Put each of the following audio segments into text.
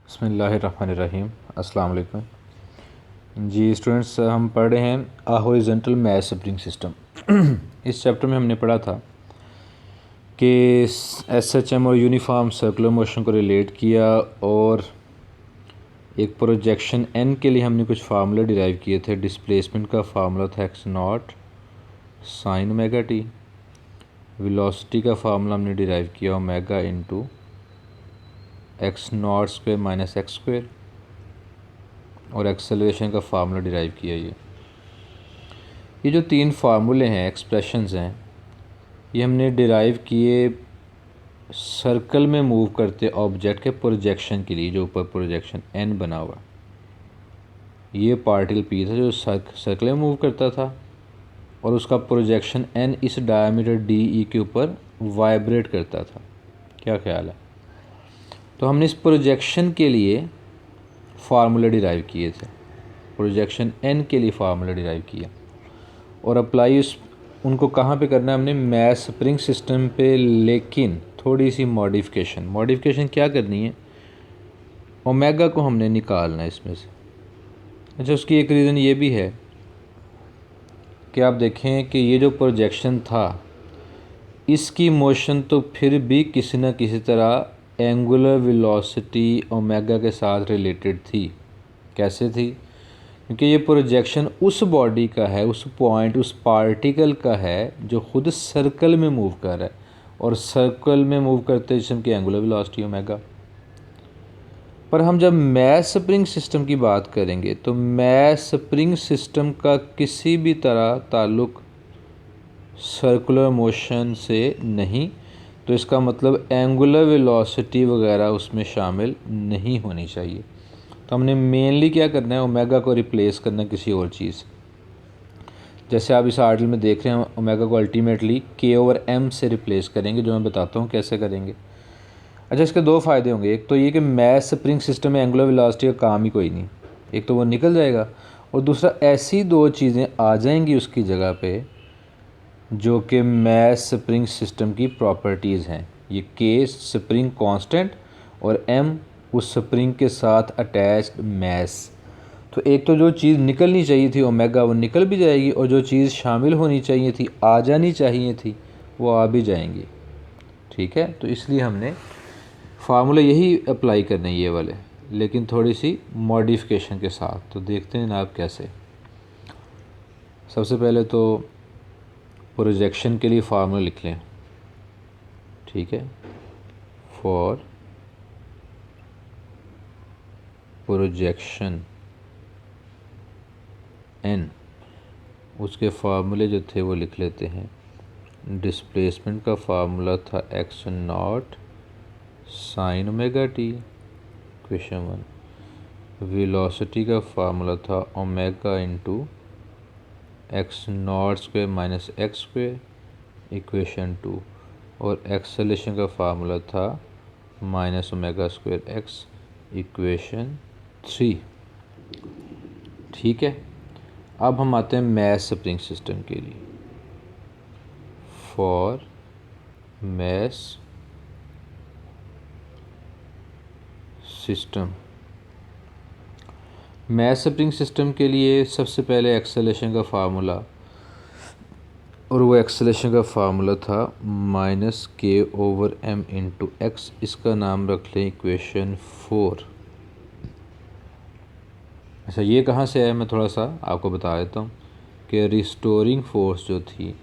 बिस्मिल्लाहिर्रहमानिर्रहीम। अस्सलाम वालेकुम जी स्टूडेंट्स, हम पढ़ रहे हैं a horizontal mass spring system. इस चैप्टर में हमने पढ़ा था कि एसएचएम और यूनिफॉर्म सर्कुलर मोशन को रिलेट किया और एक प्रोजेक्शन एन के लिए हमने कुछ फार्मूला डिराइव किए थे। डिस्प्लेसमेंट का फार्मूला था x naught sine omega T. Velocity का फार्मूला हमने डिराइव किया omega into x naught square minus x square, और एक्सेलरेशन का फार्मूला डिराइव किया। ये जो तीन फार्मूले हैं, एक्सप्रेशंस हैं, ये हमने डिराइव किए सर्कल में मूव करते ऑब्जेक्ट के प्रोजेक्शन के लिए। जो ऊपर प्रोजेक्शन एन बना हुआ, ये पार्टिकल पी था जो सर्कल में मूव करता था, और उसका प्रोजेक्शन एन इस डायमीटर डी ई के ऊपर वाइब्रेट करता था। क्या ख्याल है? तो हमने इस प्रोजेक्शन के लिए फार्मूला डिराइव किए थे, प्रोजेक्शन एन के लिए फार्मूला डिराइव किया, और अप्लाई उनको कहाँ पे करना है हमने? मैश स्प्रिंग सिस्टम पे, लेकिन थोड़ी सी मॉडिफिकेशन क्या करनी है? ओमेगा को हमने निकालना है इसमें से। अच्छा, उसकी एक रीज़न ये भी है कि आप देखें कि ये जो प्रोजेक्शन था, इसकी मोशन तो फिर भी किसी न किसी तरह एंगुलर वेलोसिटी ओमेगा के साथ रिलेटेड थी। कैसे थी? क्योंकि ये प्रोजेक्शन उस बॉडी का है, उस पॉइंट, उस पार्टिकल का है जो खुद सर्कल में मूव कर रहा है, और सर्कल में मूव करते जिसम की एंगुलर वेलोसिटी ओमेगा। पर हम जब मैश स्प्रिंग सिस्टम की बात करेंगे तो मैश स्प्रिंग सिस्टम का किसी भी तरह ताल्लुक़ सर्कुलर मोशन से नहीं, तो इसका मतलब एंगुलर वेलोसिटी वगैरह उसमें शामिल नहीं होनी चाहिए। तो हमने मेनली क्या करना है? ओमेगा को रिप्लेस करना है किसी और चीज़। जैसे आप इस आर्टिकल में देख रहे हैं, ओमेगा को अल्टीमेटली के ओवर एम से रिप्लेस करेंगे, जो मैं बताता हूँ कैसे करेंगे। अच्छा, इसके दो फ़ायदे होंगे। एक तो ये कि मैश स्प्रिंग सिस्टम में एंगुलर वेलोसिटी का काम ही कोई नहीं, एक तो वो निकल जाएगा, और दूसरा ऐसी दो चीज़ें आ जाएंगी उसकी जगह पे जो कि मैश स्प्रिंग सिस्टम की प्रॉपर्टीज़ हैं। ये के स्प्रिंग कांस्टेंट और एम उस स्प्रिंग के साथ अटैच्ड मैस। तो एक तो जो चीज़ निकलनी चाहिए थी ओमेगा, वो निकल भी जाएगी, और जो चीज़ शामिल होनी चाहिए थी, आ जानी चाहिए थी, वो आ भी जाएंगी। ठीक है, तो इसलिए हमने फार्मूला यही अप्लाई करने ये वाले, लेकिन थोड़ी सी मॉडिफिकेशन के साथ। तो देखते हैं ना आप कैसे। सबसे पहले तो प्रोजेक्शन के लिए फार्मूला लिख लें। ठीक है, फॉर प्रोजेक्शन एन, उसके फार्मूले जो थे वो लिख लेते हैं। डिस्प्लेसमेंट का फार्मूला था x naught sine omega T, equation 1। Velocity का फार्मूला था omega into x naught square minus x square, equation 2। और एक्सेलरेशन का फार्मूला था minus omega square x, equation 3। ठीक है, अब हम आते हैं मैश स्प्रिंग सिस्टम के लिए। For mass system, mass spring system के लिए सबसे पहले एक्सेलरेशन का फार्मूला, और वो एक्सेलरेशन का फार्मूला था minus k over M into x. इसका नाम रख लें इक्वेशन 4। अच्छा, ये कहाँ से आया? मैं थोड़ा सा आपको बता देता हूँ कि रिस्टोरिंग फोर्स जो थी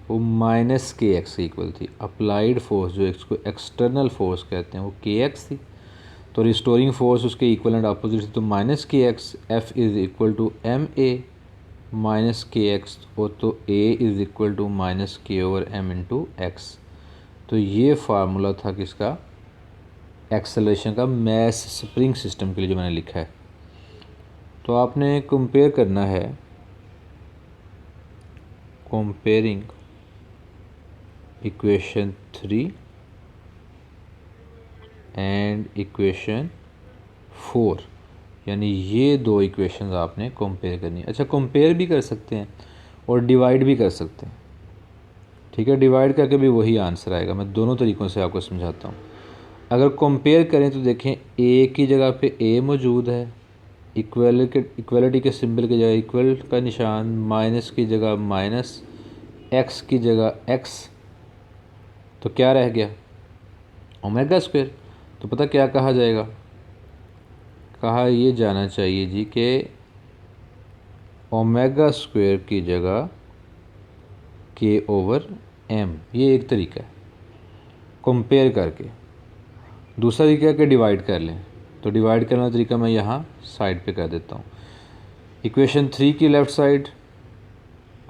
वो माइनस के एक्स के इक्वल थी। अप्लाइड फोर्स जो इसको एक्सटर्नल फोर्स कहते हैं वो के एक्स थी, तो रिस्टोरिंग फोर्स उसके इक्वल एंड अपोजिट थी, तो minus k x. F is equal to m a minus k x, और तो a is equal to minus k over M into x. तो ये फार्मूला था किसका? एक्सेलरेशन का, मैश स्प्रिंग सिस्टम के लिए जो मैंने लिखा है। तो आपने कंपेयर करना है, कंपेयरिंग इक्वेशन 3 एंड इक्वेशन 4, यानी ये दो इक्वेशंस आपने कंपेयर करनी है। अच्छा, कंपेयर भी कर सकते हैं और डिवाइड भी कर सकते हैं। ठीक है, डिवाइड करके भी वही आंसर आएगा। मैं दोनों तरीक़ों से आपको समझाता हूँ। अगर कंपेयर करें तो देखें ए की जगह पे ए मौजूद है, इक्वलिटी के सिंबल की जगह इक्वल का निशान, माइनस की जगह माइनस, एक्स की जगह एक्स, तो क्या रह गया ओमेगा स्क्वायर। तो पता क्या कहा जाएगा, कहा ये जाना चाहिए जी कि ओमेगा स्क्वायर की जगह के ओवर एम, ये एक तरीका है कंपेयर करके। दूसरा तरीका है कि डिवाइड कर लें, तो डिवाइड करने का तरीका मैं यहाँ साइड पे कर देता हूँ। इक्वेशन 3 की लेफ़्ट साइड,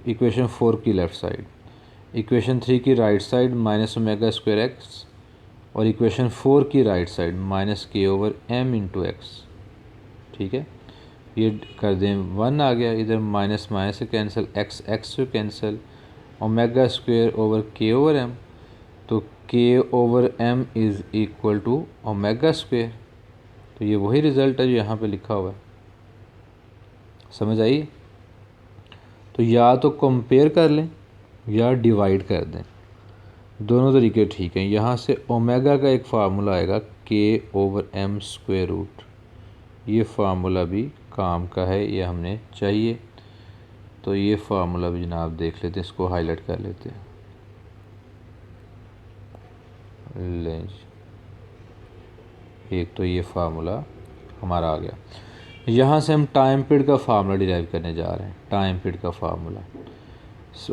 इक्वेशन 4 की लेफ़्ट साइड, इक्वेशन 3 की right side minus omega square x, और इक्वेशन 4 की right side minus k over M into x. ठीक है, ये कर दें 1 आ गया, इधर माइनस माइनस से कैंसिल, एक्स एक्स से cancel, omega square over k over m, तो k over m is equal to omega square. तो ये वही रिज़ल्ट है जो यहाँ पे लिखा हुआ है, समझ आई। तो या तो कंपेयर कर लें या डिवाइड कर दें, दोनों तरीके ठीक हैं। यहाँ से ओमेगा का एक फार्मूला आएगा के ओवर एम स्क्वायर रूट, ये फार्मूला भी काम का है, ये हमने चाहिए। तो ये फार्मूला भी जनाब देख लेते हैं, इसको हाईलाइट कर लेते हैं। लें एक तो ये फार्मूला हमारा आ गया। यहाँ से हम टाइम पीरियड का फार्मूला डिराइव करने जा रहे हैं। टाइम पीरियड का फार्मूला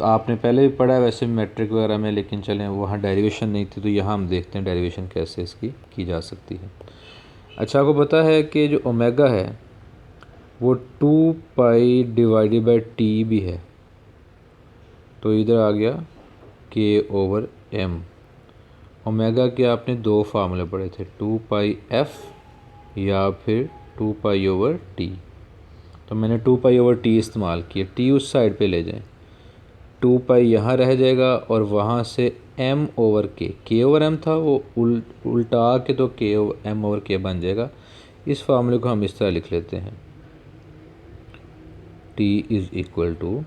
आपने पहले भी पढ़ा है वैसे मैट्रिक वगैरह में, लेकिन चलें वहाँ डेरिवेशन नहीं थी, तो यहाँ हम देखते हैं डेरिवेशन कैसे इसकी की जा सकती है। अच्छा, आपको पता है कि जो ओमेगा है वो 2 पाई डिवाइडेड बाई टी भी है, तो इधर आ गया के ओवर एम। ओमेगा के आपने दो फार्मूले पढ़े थे, 2 पाई एफ या फिर 2 पाई ओवर टी। तो मैंने 2 पाई ओवर टी इस्तेमाल किया, टी उस साइड पे ले जाएं, 2 पाई यहाँ रह जाएगा और वहाँ से m over k over m था, वो उल्टा के तो के ओवर m ओवर के बन जाएगा। इस फार्मूले को हम इस तरह लिख लेते हैं, t is equal to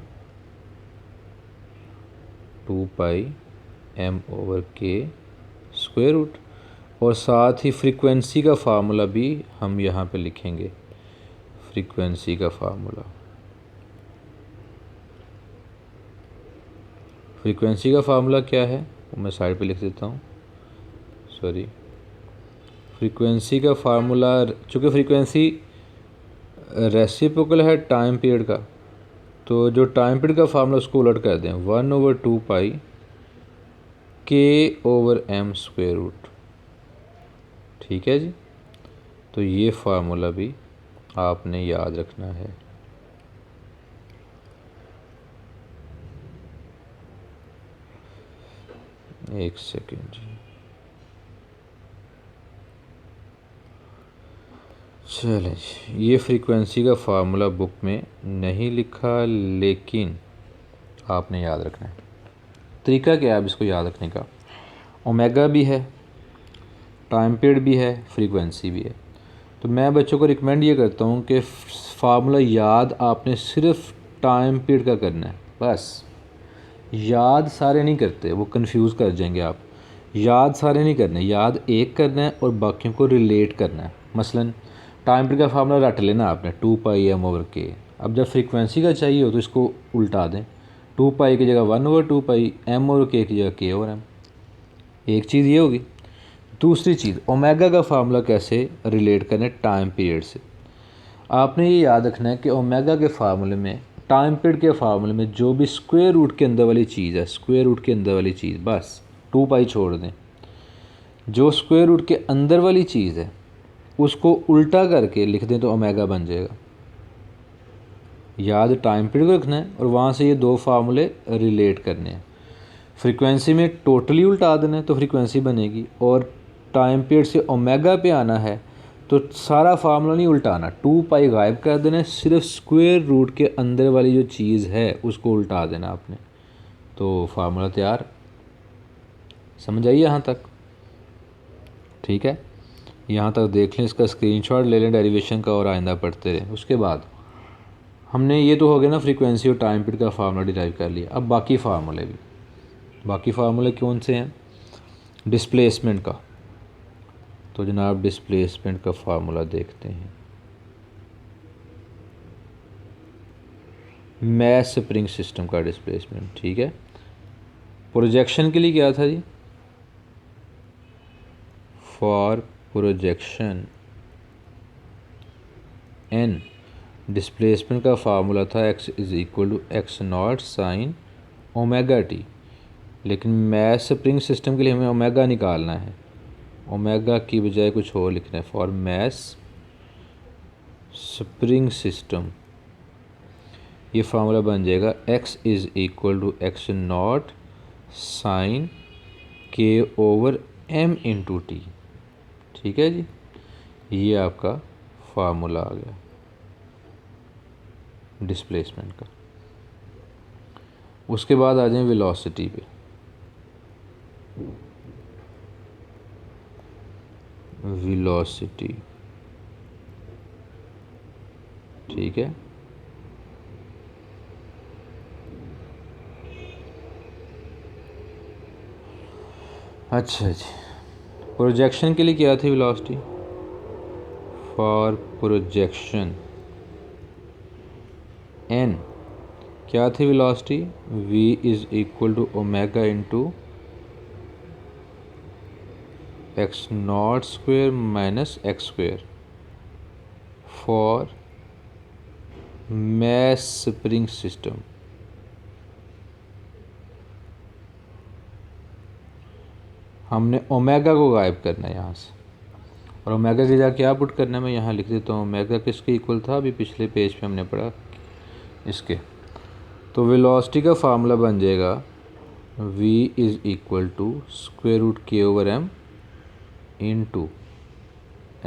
2 pi m over k square root, और साथ ही फ्रीक्वेंसी का फार्मूला भी हम यहाँ पे लिखेंगे। फ्रीक्वेंसी का फार्मूला, फ्रीक्वेंसी का फार्मूला क्या है वो मैं साइड पे लिख देता हूँ, सॉरी। फ्रीक्वेंसी का फार्मूला, चूँकि फ्रीक्वेंसी रेसिप्रोकल है टाइम पीरियड का, तो जो टाइम पीरियड का फार्मूला उसको उलट कर दें, 1 ओवर 2 पाई के ओवर एम स्क्वायर रूट। ठीक है जी, तो ये फार्मूला भी आपने याद रखना है। एक सेकेंड जी, चलें जी, ये फ्रीक्वेंसी का फार्मूला बुक में नहीं लिखा, लेकिन आपने याद रखना है। तरीका क्या है अब इसको याद रखने का, ओमेगा भी है, टाइम पीरियड भी है, फ्रीक्वेंसी भी है। तो मैं बच्चों को रिकमेंड ये करता हूँ कि फार्मूला याद आपने सिर्फ टाइम पीरियड का करना है, बस। याद सारे नहीं करते, वो कंफ्यूज कर जाएंगे आप। याद सारे नहीं करने, याद एक करना है और बाकियों को रिलेट करना है। मसलन टाइम पीरियड का फार्मूला रट लेना आपने, 2 पाई एम ओवर के। अब जब फ्रीक्वेंसी का चाहिए हो तो इसको उल्टा दें, 2 पाई की जगह 1 ओवर 2 पाई, एम ओवर के की जगह के ओवर एम। एक चीज़ ये होगी। दूसरी चीज़, ओमेगा का फार्मूला कैसे रिलेट करना टाइम पीरियड से। आपने ये याद रखना है कि ओमेगा के फार्मूले में, टाइम पीरियड के फार्मूले में जो भी स्क्वायर रूट के अंदर वाली चीज़ है, स्क्वायर रूट के अंदर वाली चीज़, बस 2 पाई छोड़ दें, जो स्क्वायर रूट के अंदर वाली चीज़ है उसको उल्टा करके लिख दें तो ओमेगा बन जाएगा। याद टाइम पीरियड को रखना है और वहाँ से ये दो फार्मूले रिलेट करने हैं। फ्रीक्वेंसी में टोटली उल्टा देना है तो फ्रीक्वेंसी बनेगी, और टाइम पीरियड से ओमेगा पे आना है तो सारा फार्मूला नहीं उल्टाना, 2 पाई गायब कर देना है, सिर्फ स्क्वायर रूट के अंदर वाली जो चीज़ है उसको उल्टा देना आपने, तो फार्मूला तैयार। समझ आइए यहाँ तक? ठीक है, यहाँ तक देख लें, इसका स्क्रीनशॉट ले लें डेरिवेशन का और आइंदा पढ़ते रहें। उसके बाद हमने ये तो हो गया ना, फ्रीक्वेंसी और टाइम पीरियड का फार्मूला डिराइव कर लिया। अब बाकी फार्मूले भी, बाकी फार्मूले कौन से हैं? डिस्प्लेसमेंट का, तो जनाब डिस्प्लेसमेंट का फार्मूला देखते हैं। मैस स्प्रिंग सिस्टम का डिस्प्लेसमेंट, ठीक है। प्रोजेक्शन के लिए क्या था जी, फॉर प्रोजेक्शन एन डिस्प्लेसमेंट का फार्मूला था x is equal to x naught sine omega t, लेकिन मैस स्प्रिंग सिस्टम के लिए हमें ओमेगा निकालना है, ओमेगा की बजाय कुछ और लिखना है। फॉर मैस स्प्रिंग सिस्टम ये फार्मूला बन जाएगा x is equal to x naught sine k over m into t, ठीक है जी। ये आपका फार्मूला आ गया डिस्प्लेसमेंट का। उसके बाद आ जाए वेलोसिटी पे। वेलोसिटी, ठीक है। अच्छा जी, प्रोजेक्शन के लिए क्या थी वेलोसिटी, फॉर प्रोजेक्शन एन क्या थी velocity, v is equal to omega into x naught square minus x square for mass spring system. हमने ओमेगा को गायब करना है यहाँ से, और ओमेगा की जगह क्या पुट करना है, मैं यहाँ लिख देता हूँ। ओमेगा किसके इक्वल था, अभी पिछले पेज पे हमने पढ़ा इसके। तो वेलोसिटी का फार्मूला बन जाएगा v is equal to square root K over M into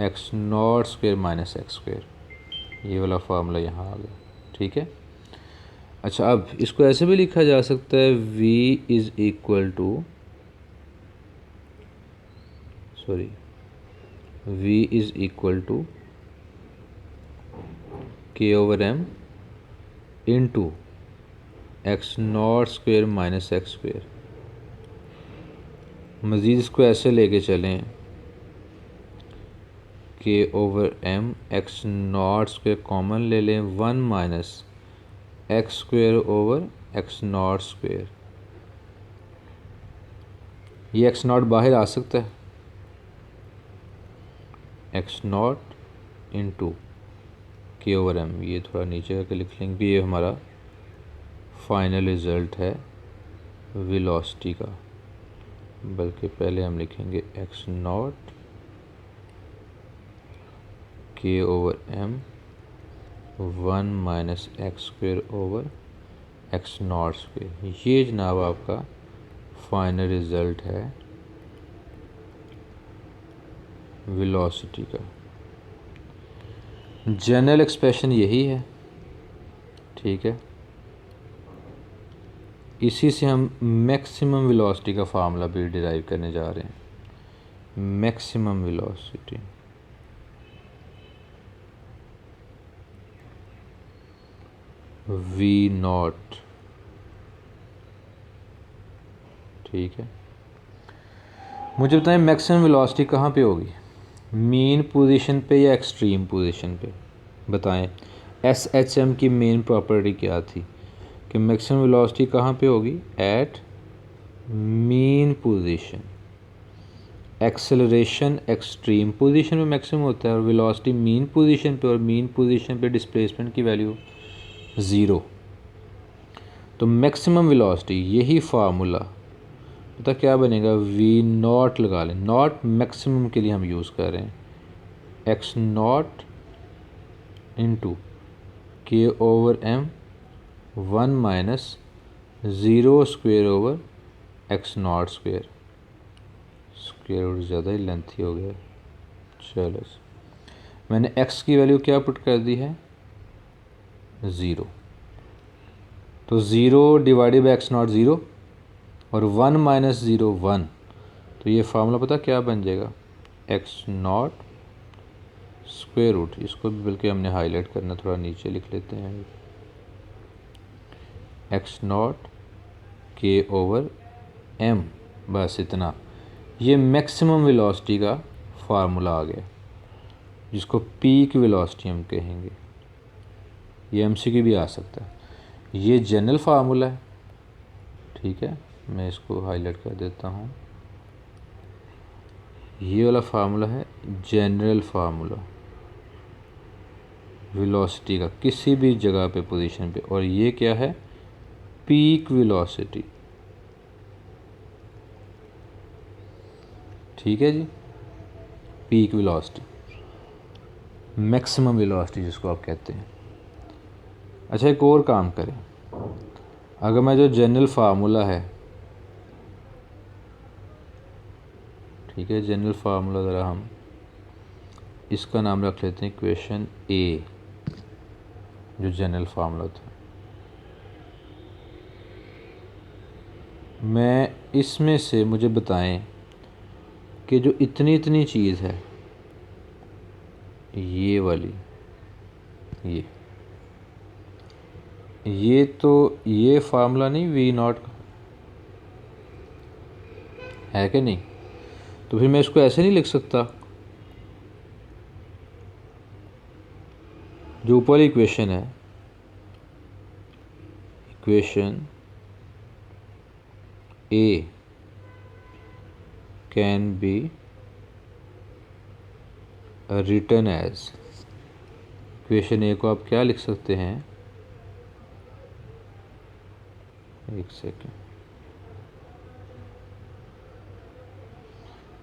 x naught square minus x square. ये वाला फार्मूला यहाँ आ गया, ठीक है। अच्छा, अब इसको ऐसे भी लिखा जा सकता है, v is equal to v is equal to K over M into x naught square minus x square. मज़ीद इसको ऐसे लेके चलें, K over M X naught square common ले लें, 1 minus x square over x naught square. ये X naught बाहर आ सकता है, एक्स नॉट इंटू के ओवर एम, ये थोड़ा नीचे करके लिख लेंगे। ये हमारा फाइनल रिज़ल्ट है वेलोसिटी का, बल्कि पहले हम लिखेंगे x naught k over m 1 minus x square over x naught square. ये जनाब आपका फाइनल रिज़ल्ट है वेलोसिटी का। जनरल एक्सप्रेशन यही है, ठीक है। इसी से हम मैक्सिमम वेलोसिटी का फार्मूला भी डिराइव करने जा रहे हैं। मैक्सिमम वेलोसिटी v नॉट, ठीक है। मुझे बताएं मैक्सिमम वेलोसिटी कहाँ पे होगी, मीन पोजीशन पे या एक्सट्रीम पोजीशन पे, बताएं। SHM की मेन प्रॉपर्टी क्या थी कि मैक्सिमम वेलोसिटी कहाँ पे होगी, at mean position. Acceleration extreme position में मैक्सिमम होता है और वेलोसिटी मीन पोजीशन पे, और मीन पोजीशन पे डिस्प्लेसमेंट की वैल्यू 0। तो मैक्सिमम वेलोसिटी, यही फार्मूला पता क्या बनेगा, v नॉट लगा लें, नॉट मैक्सिमम के लिए हम यूज़ कर रहे हैं, एक्स नॉट इंटू के over m 1 minus 0 square over x naught square. Square root ज़्यादा ही लेंथी हो गया, चलो मैंने x की वैल्यू क्या पुट कर दी है, 0। तो 0 डिवाइडेड बाई एक्स नॉट 0 और 1 माइनस 0 1। तो ये फार्मूला पता क्या बन जाएगा, एक्स नॉट स्क्वेयर रूट, इसको भी बल्कि हमने हाईलाइट करना, थोड़ा नीचे लिख लेते हैं, x naught k over M, बस इतना। ये मैक्सिमम वेलोसिटी का फार्मूला आ गया जिसको पीक वेलोसिटी हम कहेंगे। ये एमसीक्यू भी आ सकता है। ये जनरल फार्मूला है, ठीक है, मैं इसको हाईलाइट कर देता हूँ। ये वाला फार्मूला है जनरल फार्मूला वेलोसिटी का किसी भी जगह पे पोजीशन पे, और ये क्या है, पीक वेलोसिटी। ठीक है जी, पीक वेलोसिटी, मैक्सिमम वेलोसिटी जिसको आप कहते हैं। अच्छा, एक और काम करें, अगर मैं जो जनरल फार्मूला है, ठीक है, जनरल फार्मूला ज़रा हम इसका नाम रख लेते हैं इक्वेशन ए, जो जनरल फार्मूला था। मैं इसमें से मुझे बताएं कि जो इतनी इतनी चीज़ है, ये वाली, ये तो ये फार्मूला नहीं वी नॉट है कि नहीं, तो फिर मैं इसको ऐसे नहीं लिख सकता। जो ऊपर इक्वेशन है, equation A can be written as, equation A को आप क्या लिख सकते हैं, एक सेकेंड,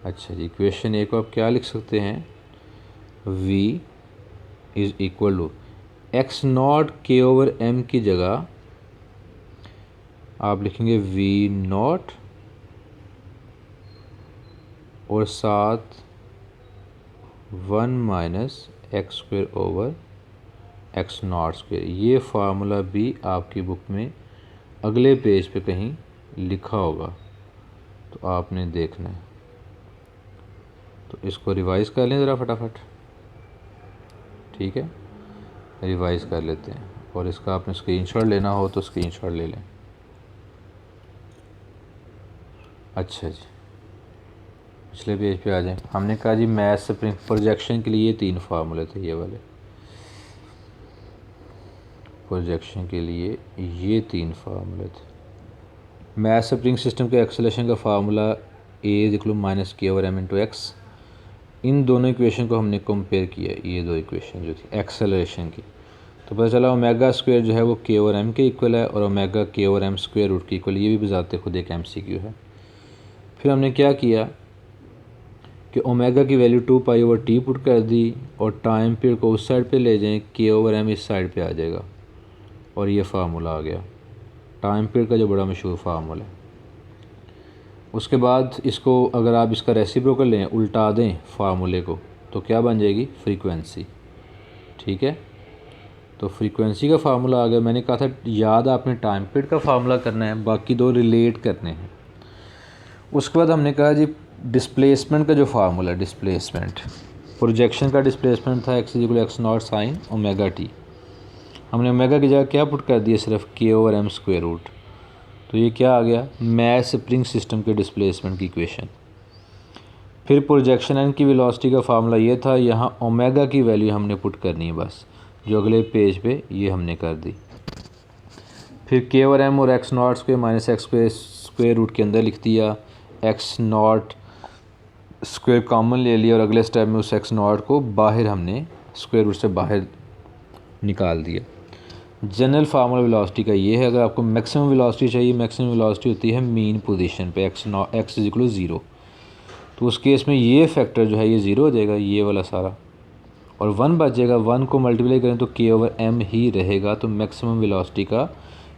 अच्छा जी, इक्वेशन ए को आप क्या लिख सकते हैं, v is equal to x naught k over m की जगह आप लिखेंगे v नॉट और साथ 1 minus x square over x naught square. ये फार्मूला भी आपकी बुक में अगले पेज पे कहीं लिखा होगा, तो आपने देखना है। तो इसको रिवाइज़ कर लें ज़रा फटाफट, ठीक है, रिवाइज़ कर लेते हैं, और इसका आपने स्क्रीनशॉट लेना हो तो स्क्रीनशॉट ले लें। अच्छा जी, पिछले पेज पे आ जाएं। हमने कहा जी मैथ स्प्रिंग प्रोजेक्शन के लिए 3 फार्मूले थे, ये वाले प्रोजेक्शन के लिए ये 3 फार्मूले थे। मैथ स्प्रिंग सिस्टम के एक्सेलरेशन का formula A is equal minus k over M into x. इन दोनों इक्वेशन को हमने कंपेयर किया, ये दो इक्वेशन जो थी एक्सेलरेशन की, तो पता चला ओमेगा स्क्वायर जो है वो के ओवर एम के इक्वल है, और ओमेगा के ओवर एम स्क्वायर रूट के इक्वल। ये भी बजाते खुद एक एमसीक्यू है। फिर हमने क्या किया कि ओमेगा की value 2 pi over T put कर दी, और टाइम पीरियड को उस साइड पे ले जाएं, के ओवर एम इस साइड पे आ जाएगा, और ये फार्मूला आ गया टाइम पीरियड का जो बड़ा मशहूर फार्मूला है। उसके बाद इसको अगर आप इसका रेसिप्रोकल लें, उल्टा दें फार्मूले को, तो क्या बन जाएगी, फ्रीक्वेंसी। ठीक है, तो फ्रीक्वेंसी का फार्मूला आ गया। मैंने कहा था याद आपने टाइम पीरियड का फार्मूला करना है, बाकी दो रिलेट करने हैं। उसके बाद हमने कहा जी डिस्प्लेसमेंट का जो फार्मूला, डिस्प्लेसमेंट प्रोजेक्शन का डिस्प्लेसमेंट था x equal x naught sine omega T. हमने ओमेगा की जगह क्या पुट कर दिया, सिर्फ के ओवर एम स्क्वायर रूट। तो ये क्या आ गया, मैथ स्प्रिंग सिस्टम के डिस्प्लेसमेंट की इक्वेशन। फिर प्रोजेक्शन एन की वेलोसिटी का फार्मूला ये था, यहाँ ओमेगा की वैल्यू हमने पुट करनी है बस, जो अगले पेज पे ये हमने कर दी। फिर के ओवर एम और x naught square minus x square root के अंदर लिख दिया, एक्स नॉट स्क्वायर कॉमन ले लिया, और अगले स्टेप में उस एक्स नॉट को बाहर हमने स्क्वायर रूट से बाहर निकाल दिया। जनरल फार्मूला वेलोसिटी का ये है। अगर आपको मैक्सिमम वेलोसिटी चाहिए, मैक्सिमम वेलोसिटी होती है मीन पोजीशन पे, एक्स इज इक्वल 0, तो उस केस में ये फैक्टर जो है ये 0 हो जाएगा, ये वाला सारा, और 1 बच जाएगा। 1 को मल्टीप्लाई करें तो के ओवर एम ही रहेगा। तो मैक्सिमम वेलोसिटी का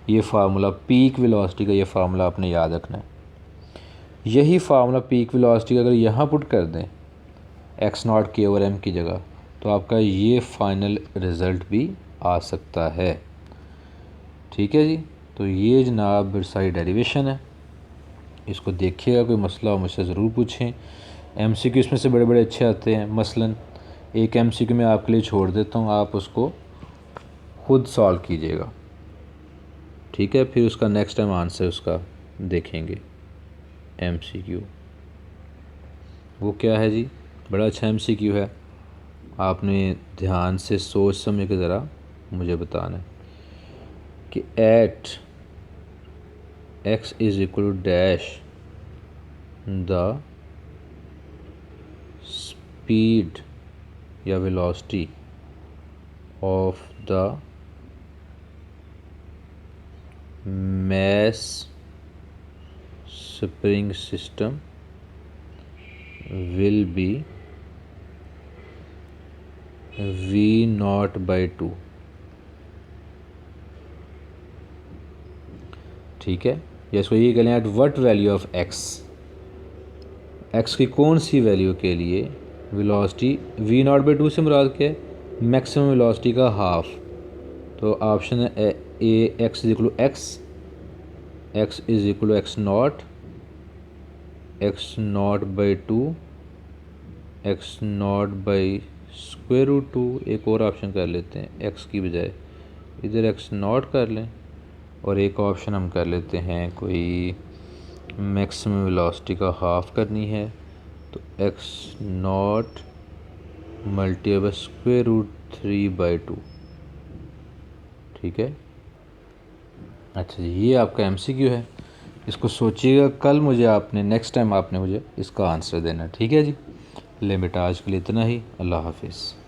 ये फार्मूला, पीक वेलोसिटी का ये फार्मूला आपने याद रखना है। यही फार्मूला पीक वेलोसिटी का अगर यहाँ पुट कर दें x naught k over m की जगह, तो आपका ये फाइनल रिज़ल्ट भी आ सकता है। ठीक है जी, तो ये जनाब सारी डेरिवेशन है, इसको देखिएगा, कोई मसला हो मुझसे ज़रूर पूछें। एमसीक्यू इसमें से बड़े बड़े अच्छे आते हैं। मसलन एक एमसीक्यू मैं आपके लिए छोड़ देता हूँ, आप उसको खुद सॉल्व कीजिएगा, ठीक है। फिर उसका नेक्स्ट टाइम आंसर उसका देखेंगे। एमसीक्यू वो क्या है जी, बड़ा अच्छा MCQ है, आपने ध्यान से सोच समझ के ज़रा मुझे बताना है कि at x is equal to dash the speed या velocity of the mass spring system will be V0/2। ठीक है, या इसको ये कह लें at what value of x की कौन सी वैल्यू के लिए वेलोसिटी V0/2 से मुराद क्या है, मैक्सिमम वेलोसिटी का हाफ। तो ऑप्शन है A x is equal to x is equal to x0/2 x0/√2। एक और ऑप्शन कर लेते हैं, x की बजाय इधर x0 कर लें, और एक ऑप्शन हम कर लेते हैं कोई मैक्सिमम वेलोसिटी का हाफ करनी है, तो x0 × √3/2। ठीक है, अच्छा जी, ये आपका MCQ है, इसको सोचिएगा, कल मुझे आपने नेक्स्ट टाइम आपने मुझे इसका आंसर देना। ठीक है जी, ले बेटा आज के लिए इतना ही, अल्लाह हाफिज़।